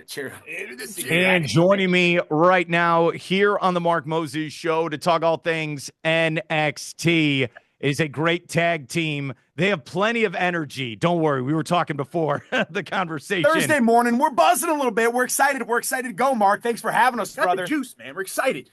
Cheer. And joining me right now here on the Mark Moses Show to talk all things NXT is a great tag team. They have plenty of energy. Don't worry, we were talking before the conversation. Thursday morning, we're buzzing a little bit. We're excited. We're excited to go, Mark. Thanks for having us, Got the brother. juice, man. We're excited.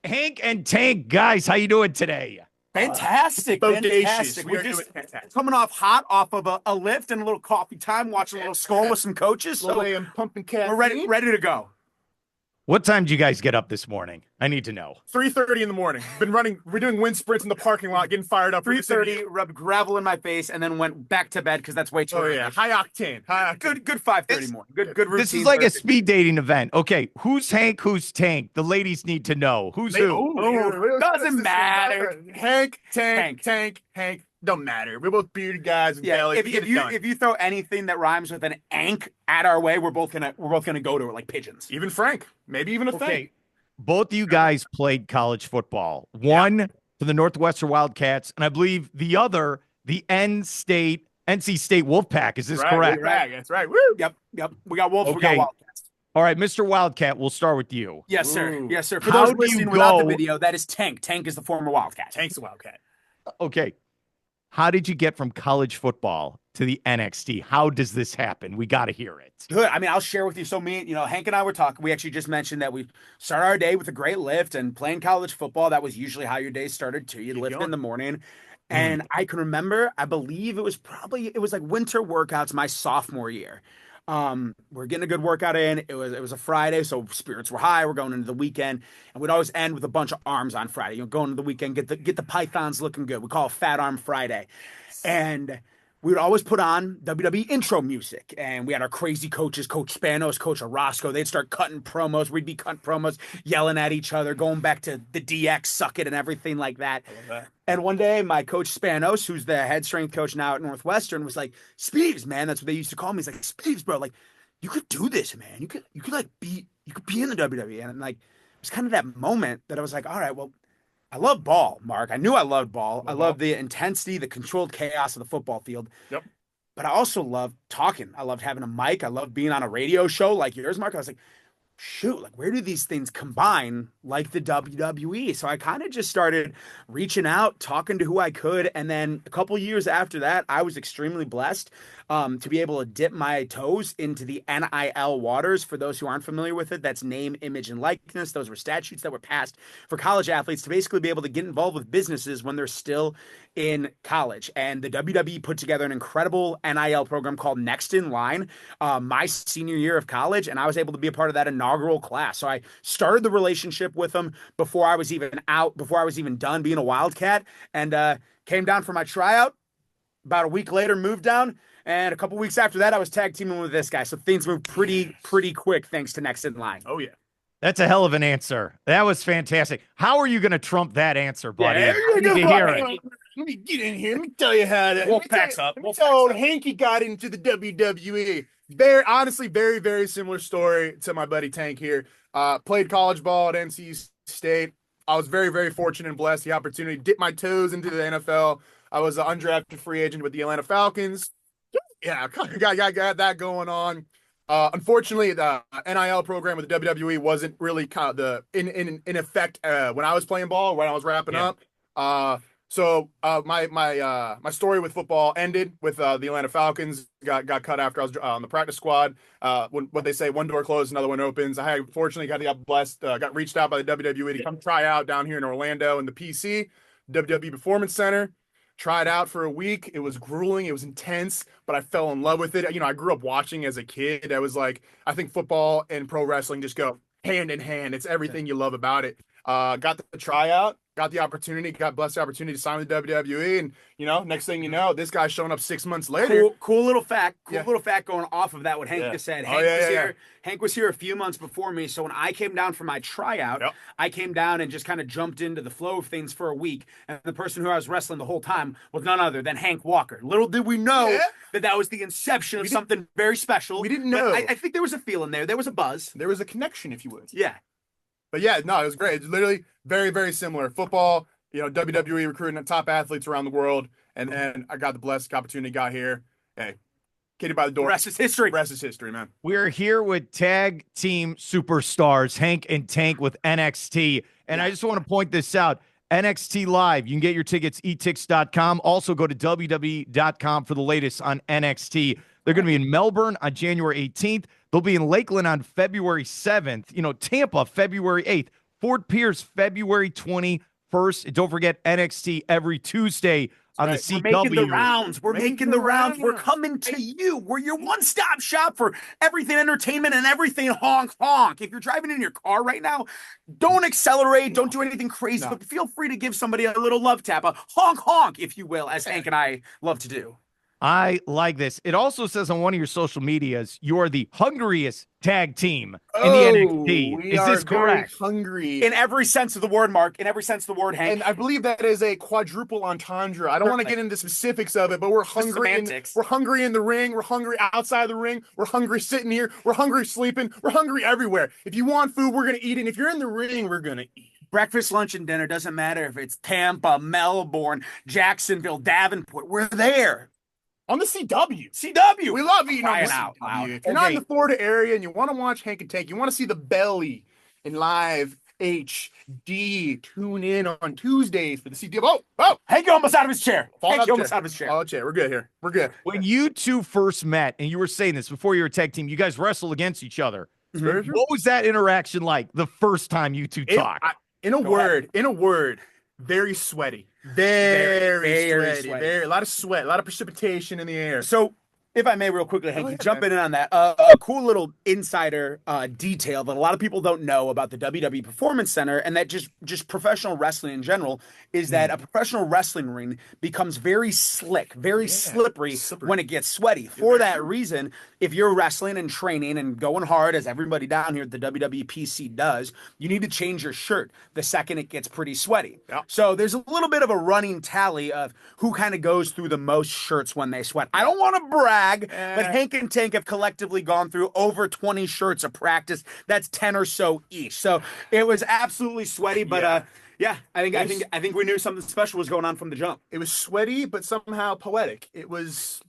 Hank and Tank, guys, how you doing today? Fantastic. Bodacious. Fantastic. We We're are just doing fantastic. coming off hot off of a lift and a little coffee time, watching a little skull with some coaches. Little So AM pumping caffeine. we're ready to go. What time did you guys get up this morning? I need to know. 3:30 in the morning. Been running. We're doing wind sprints in the parking lot, getting fired up. 3:30, rubbed gravel in my face, and then went back to bed because that's way too Oh early. yeah, high octane. Good 5:30 morning. Good routine. This is like a speed dating event. Okay, who's Hank? Who's Tank? The ladies need to know. Who's who? Doesn't matter. Hank, Tank. Don't matter. We're both bearded guys and Yeah, bellies. if you throw anything that rhymes with an ank at our way, we're both gonna go to it like pigeons. Even Frank, maybe even a Okay, thing. both of you guys played college football. One for the Northwestern Wildcats, and I believe the other, the NC State Wolfpack. Is this correct? Right. That's right. Woo! Yep. We got Wolves. We Okay. got Wildcats. All right, Mr. Wildcat, we'll start with you. Yes, sir. Ooh. Yes, sir. For How those do you listening without the go- video, that is Tank. Tank is the former Wildcat. Tank's a wildcat. Okay. How did you get from college football to the NXT? How does this happen? We got to hear it. Good. I mean, I'll share with you. So Hank and I were talking. We actually just mentioned that we start our day with a great lift and playing college football. That was usually how your day started too. You'd lift in the morning. And I can remember, I believe it was like winter workouts my sophomore year. We're getting a good workout in. It was a Friday, so spirits were high. We're going into the weekend, and we'd always end with a bunch of arms on Friday. Going into the weekend, get the pythons looking good. We call it Fat Arm Friday, and we would always put on WWE intro music, and we had our crazy coaches, Coach Spanos, Coach Orozco. They'd start cutting promos. We'd be cutting promos, yelling at each other, going back to the DX, suck it, and everything like that. I love that. And one day, my coach Spanos, who's the head strength coach now at Northwestern, was like, "Speeves, man," that's what they used to call me. He's like, "Speeves, bro, like you could do this, man. You could be in the WWE." And like, it was kind of that moment that I was like, "All right, well, I love ball, Mark. I knew I loved ball. I love the intensity, the controlled chaos of the football field. Yep. But I also loved talking. I loved having a mic. I loved being on a radio show like yours, Mark. I was like, shoot, like where do these things combine like the WWE? So I kind of just started reaching out, talking to who I could. And then a couple years after that, I was extremely blessed to be able to dip my toes into the NIL waters. For those who aren't familiar with it, that's name, image, and likeness. Those were statutes that were passed for college athletes to basically be able to get involved with businesses when they're still in college. And the WWE put together an incredible NIL program called Next in Line my senior year of college, and I was able to be a part of that inaugural class. So I started the relationship with them before I was even done being a Wildcat, and came down for my tryout. About a week later, moved down, and a couple weeks after that, I was tag teaming with this guy. So things moved pretty quick thanks to Next in Line. Oh yeah. That's a hell of an answer. That was fantastic. How are you going to trump that answer, buddy? Yeah, I need to hear it. Let me get in here. Let me tell you how that. Wolfpack's up. Let me tell old Hanky got into the WWE. Honestly, very, very similar story to my buddy Tank here. Played college ball at NC State. I was very, very fortunate and blessed the opportunity to dip my toes into the NFL. I was an undrafted free agent with the Atlanta Falcons. Yeah, got that going on. Unfortunately, the NIL program with the WWE wasn't really kind of in effect when I was playing ball, when I was wrapping up. So my story with football ended with the Atlanta Falcons. Got cut after I was on the practice squad. What they say, one door closed, another one opens. I fortunately got blessed, got reached out by the WWE to come try out down here in Orlando in the PC WWE Performance Center. Tried out for a week. It was grueling. It was intense, but I fell in love with it. You know, I grew up watching as a kid. I was like, I think football and pro wrestling just go hand in hand. It's everything you love about it. Got the tryout, got the opportunity, got blessed the opportunity to sign with WWE. And, you know, next thing you know, this guy's showing up 6 months later. Cool little fact. Little fact going off of that, what Hank just said. Hank was here a few months before me. So when I came down for my tryout, I came down and just kind of jumped into the flow of things for a week. And the person who I was wrestling the whole time was none other than Hank Walker. Little did we know that was the inception of something very special. We didn't know. I think there was a feeling there. There was a buzz. There was a connection, if you would. Yeah. But yeah, no, it was great. It's literally very, very similar. Football, you know, WWE recruiting top athletes around the world. And then I got the blessed opportunity, got here. Hey, Kidded by the door. The rest is history. The rest is history, man. We're here with tag team superstars, Hank and Tank with NXT. And I just want to point this out. NXT Live, you can get your tickets, etix.com. Also go to WWE.com for the latest on NXT. They're going to be in Melbourne on January 18th. They'll be in Lakeland on February 7th. Tampa, February 8th. Fort Pierce, February 21st. And don't forget NXT every Tuesday on the CW. We're making the rounds. We're making the rounds. We're coming to you. We're your one-stop shop for everything entertainment and everything honk honk. If you're driving in your car right now, don't accelerate. Don't do anything crazy, but feel free to give somebody a little love tap, a honk honk, if you will, as Hank and I love to do. I like this. It also says on one of your social medias, you are the hungriest tag team in the NXT. Is this correct? Hungry. In every sense of the word, Mark. In every sense of the word, Hank. And I believe that is a quadruple entendre. I don't want to get into the specifics of it, but we're hungry. We're hungry in the ring. We're hungry outside the ring. We're hungry sitting here. We're hungry sleeping. We're hungry everywhere. If you want food, we're going to eat it. And if you're in the ring, we're going to eat. Breakfast, lunch, and dinner. Doesn't matter if it's Tampa, Melbourne, Jacksonville, Davenport. We're there. On the CW. CW. We love eating on the out CW. loud. If you're not in the Florida area and you want to watch Hank and Tank, you want to see the belly in live HD, tune in on Tuesdays for the CW. Oh! Hank almost out of his chair. Hank almost out of his chair. Oh, chair. We're good here. We're good. When you two first met, and you were saying this before you were a tag team, you guys wrestled against each other. Mm-hmm. What was that interaction like the first time you two talked? In a word, very sweaty. Very sweaty. A lot of sweat, a lot of precipitation in the air. So, if I may, real quickly, Hank, jumping in on that, a cool little insider detail that a lot of people don't know about the WWE Performance Center, and that just professional wrestling in general, is that a professional wrestling ring becomes very slick, very slippery when it gets sweaty. For that reason, if you're wrestling and training and going hard, as everybody down here at the WWE PC does, you need to change your shirt the second it gets pretty sweaty. Yep. So there's a little bit of a running tally of who kind of goes through the most shirts when they sweat. I don't want to brag, but Hank and Tank have collectively gone through over 20 shirts of practice. That's 10 or so each. So it was absolutely sweaty, but yeah, I think we knew something special was going on from the jump. It was sweaty, but somehow poetic. It was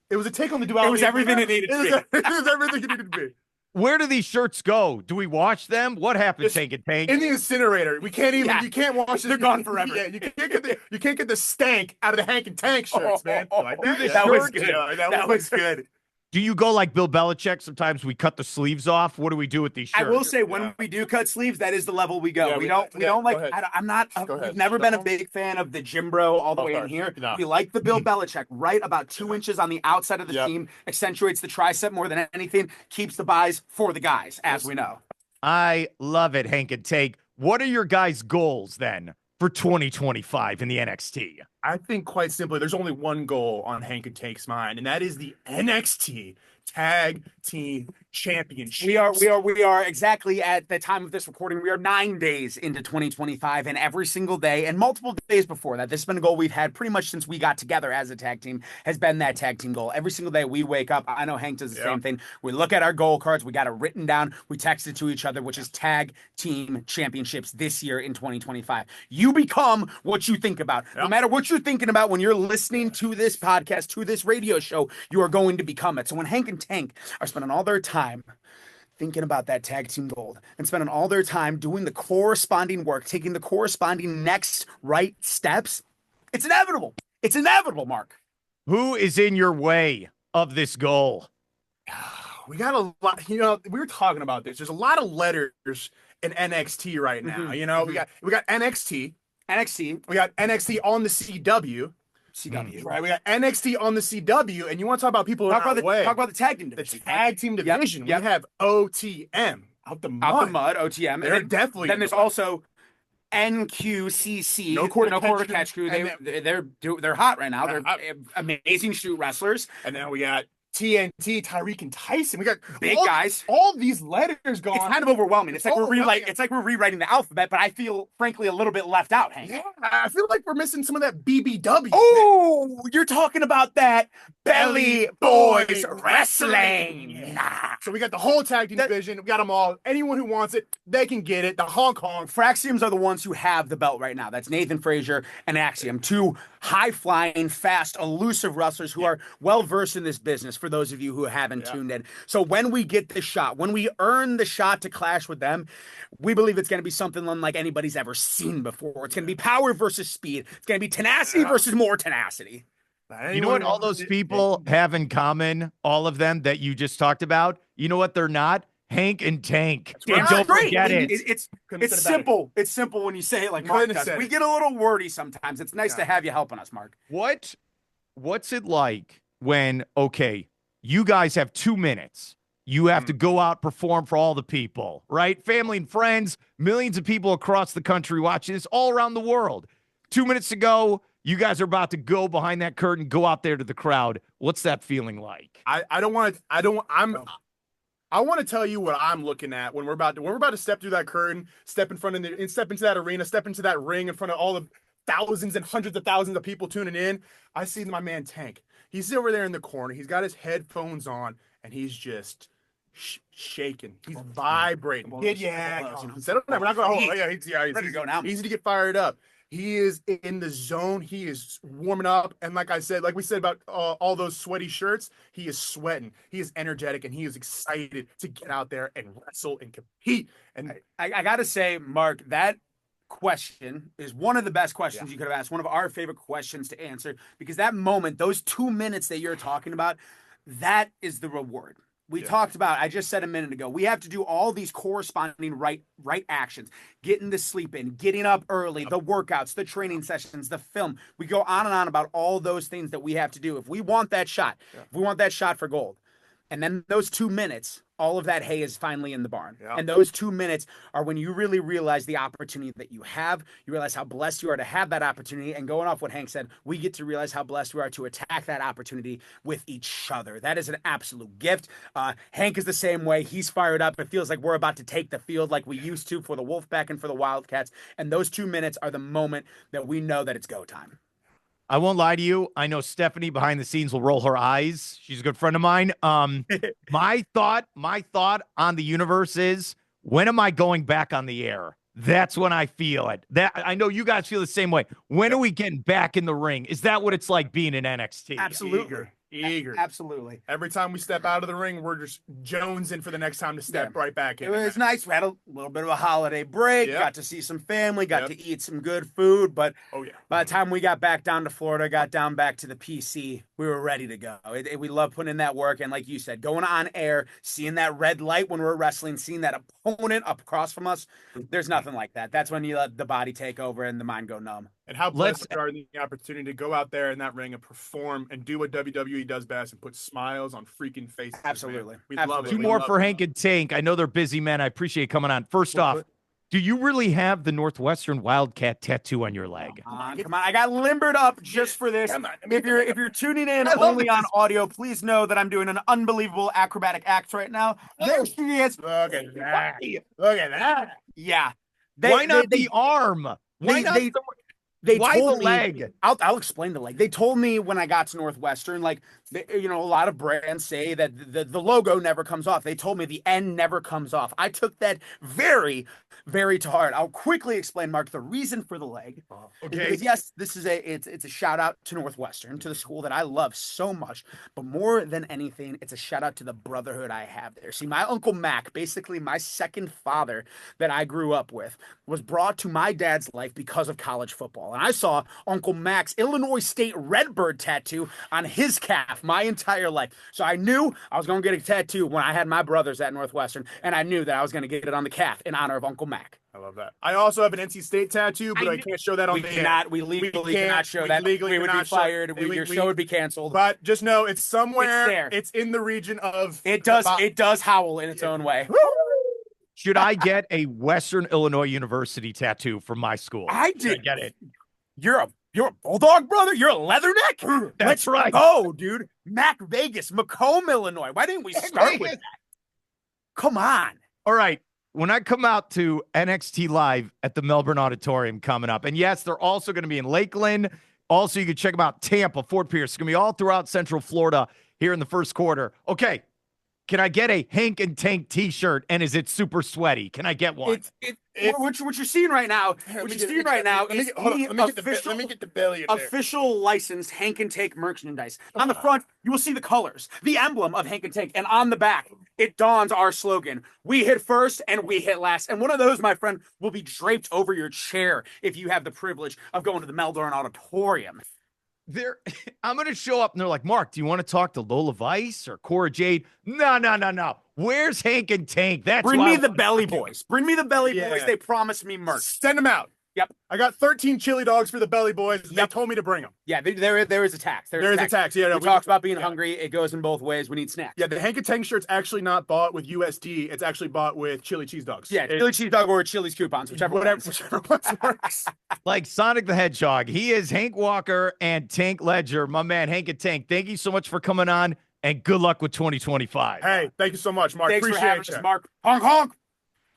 a take on the duality. It was everything it needed to be. It was everything it needed to be. Where do these shirts go? Do we wash them? What happens, Tank and Tank? In the incinerator. We can't even. You can't wash them. They're gone forever. Yeah, you can't get the stank out of the Hank and Tank shirts, man. Like that was good. That was good. Do you go like Bill Belichick? Sometimes we cut the sleeves off. What do we do with these shirts? I will say when we do cut sleeves, that is the level we go. We don't like. We've never been a big fan of the Jim Bro all the way in here. No. We like the Bill Belichick, right about 2 inches on the outside of the seam, accentuates the tricep more than anything, keeps the buys for the guys, as we know. I love it, Hank and Tank. What are your guys' goals then for 2025 in the NXT? I think quite simply, there's only one goal on Hank and Tank's mind, and that is the NXT Tag Team Championship. We are exactly at the time of this recording. We are 9 days into 2025, and every single day and multiple days before that, this has been a goal we've had pretty much since we got together as a tag team, has been that tag team goal. Every single day we wake up, I know Hank does the same thing. We look at our goal cards, we got it written down, we text it to each other, which is Tag Team Championships this year in 2025. You become what you think about. No matter what you're thinking about when you're listening to this podcast, to this radio show, you are going to become it. So when Hank and Tank are spending all their time thinking about that tag team gold and spending all their time doing the corresponding work, taking the corresponding next right steps, it's inevitable. It's inevitable, Mark. Who is in your way of this goal? We got a lot, we were talking about this. There's a lot of letters in NXT right now. We got NXT. We got NXT on the CW. Right, we got NXT on the CW, and you want to talk about people talk about the tag team division. The tag team division. Yep. We have OTM out the mud. OTM. They're definitely. Then there's also NQCC. No quarter catch crew. They're hot right now. They're amazing shoot wrestlers. And then we got TNT, Tyreek, and Tyson. We got big guys. All these letters going. It's kind of overwhelming. It's like we're rewriting the alphabet, but I feel frankly a little bit left out, Hank. Yeah, I feel like we're missing some of that BBW. Oh, you're talking about that Belly Boys Wrestling. Nah. So we got the whole tag team division. We got them all. Anyone who wants it, they can get it. The Hong Kong. Fraxiums are the ones who have the belt right now. That's Nathan Frazier and Axiom, two high-flying, fast, elusive wrestlers who are well-versed in this business, for those of you who haven't tuned in. So when we get the shot, when we earn the shot to clash with them, we believe it's going to be something unlike anybody's ever seen before. It's going to be power versus speed. It's going to be tenacity versus more tenacity. You know what all those people have in common, all of them that you just talked about? You know what they're not? Hank and Tank. And don't forget it. It's simple. It's simple when you say it like Mark does. We get a little wordy sometimes. It's nice to have you helping us, Mark. What's it like when, okay, you guys have 2 minutes. You have to go out, perform for all the people, right? Family and friends, millions of people across the country watching this, all around the world. 2 minutes to go. You guys are about to go behind that curtain, go out there to the crowd. What's that feeling like? I want to tell you what I'm looking at when we're about to step through that curtain, step into that arena, step into that ring in front of all the thousands and hundreds of thousands of people tuning in. I see my man Tank. He's over there in the corner. He's got his headphones on and he's just shaking. He's vibrating. We're not going. He's ready to go now. Easy to get fired up. He is in the zone. He is warming up. And like we said about all those sweaty shirts, he is sweating. He is energetic and he is excited to get out there and wrestle and compete. And I got to say, Mark, that question is one of the best questions you could have asked, one of our favorite questions to answer, because that moment, those 2 minutes that you're talking about, that is the reward. We talked about, I just said a minute ago, we have to do all these corresponding right actions, getting the sleep in, getting up early, the workouts, the training sessions, the film. We go on and on about all those things that we have to do. If we want that shot, if we want that shot for gold, and then those 2 minutes, all of that hay is finally in the barn. Yeah. And those 2 minutes are when you really realize the opportunity that you have. You realize how blessed you are to have that opportunity. And going off what Hank said, we get to realize how blessed we are to attack that opportunity with each other. That is an absolute gift. Hank is the same way. He's fired up. It feels like we're about to take the field like we used to for the Wolfpack and for the Wildcats. And those 2 minutes are the moment that we know that it's go time. I won't lie to you. I know Stephanie behind the scenes will roll her eyes. She's a good friend of mine. My thought on the universe is, when am I going back on the air? That's when I feel it. That I know you guys feel the same way. When are we getting back in the ring? Is that what it's like being in NXT? Absolutely. Eager. Absolutely. Every time we step out of the ring, we're just jonesing for the next time to step right back in. It was nice. We had a little bit of a holiday break, got to see some family, got to eat some good food. But by the time we got back down to Florida, got down back to the PC, we were ready to go. We love putting in that work. And like you said, going on air, seeing that red light when we're wrestling, seeing that opponent up across from us, there's nothing like that. That's when you let the body take over and the mind go numb. And how blessed we are in the opportunity to go out there in that ring and perform and do what WWE does best and put smiles on freaking faces. Absolutely. We love it. Two more for Hank and Tank. I know they're busy men. I appreciate you coming on. First off, do you really have the Northwestern Wildcat tattoo on your leg? Come on. I got limbered up just for this. If you're tuning in only on audio, please know that I'm doing an unbelievable acrobatic act right now. There she is. Look at that. Look at that. Yeah. Why not the arm? Why not Why told the leg? Me, I'll explain the leg. They told me when I got to Northwestern, like, a lot of brands say that the logo never comes off. They told me the N never comes off. I took that very, very to heart. I'll quickly explain, Mark, the reason for the leg. Okay. Because yes, this is it's a shout out to Northwestern, to the school that I love so much. But more than anything, it's a shout out to the brotherhood I have there. See, my Uncle Mac, basically my second father that I grew up with, was brought to my dad's life because of college football. And I saw Uncle Mac's Illinois State Redbird tattoo on his calf my entire life. So I knew I was going to get a tattoo when I had my brothers at Northwestern, and I knew that I was going to get it on the calf in honor of Uncle Mac. I love that. I also have an NC State tattoo, but I can't show that on the air. We legally cannot show that. We would be fired. Your show would be canceled. But just know it's somewhere. It's there. It's in the region of. It does howl in its own way. Should I get a Western Illinois University tattoo from my school? I did get it. You're a Bulldog, brother? You're a Leatherneck? That's right. Oh, dude. Mac Vegas, Macomb, Illinois. Why didn't we start with that? Come on. All right. When I come out to NXT Live at the Melbourne Auditorium coming up, and yes, they're also going to be in Lakeland. Also, you can check them out, Tampa, Fort Pierce. It's going to be all throughout Central Florida here in the first quarter. Okay. Can I get a Hank and Tank T-shirt? And is it super sweaty? Can I get one? What you're seeing right now, Let is the let me get the belly in there. official licensed Hank and Tank merchandise. On the front, you will see the colors, the emblem of Hank and Tank, and on the back, it dawns our slogan: "We hit first and we hit last." And one of those, my friend, will be draped over your chair if you have the privilege of going to the Melbourne Auditorium. I'm going to show up and they're like, Mark, do you want to talk to Lola Vice or Cora Jade? No. Where's Hank and Tank? Bring me the Belly Boys. Bring me the Belly Boys. Yeah. They promised me merch. Send them out. Yep. I got 13 chili dogs for the Belly Boys. They told me to bring them. Yeah, there is a tax. There is a tax. Yeah, we talked about being hungry. It goes in both ways. We need snacks. Yeah, the Hank and Tank shirt's actually not bought with USD. It's actually bought with chili cheese dogs. Yeah, chili cheese dog or Chili's coupons, whichever one works. Like Sonic the Hedgehog. He is Hank Walker and Tank Ledger. My man, Hank and Tank. Thank you so much for coming on, and good luck with 2025. Hey, thank you so much, Mark. Thanks Appreciate for having you. us, Mark. Honk, honk.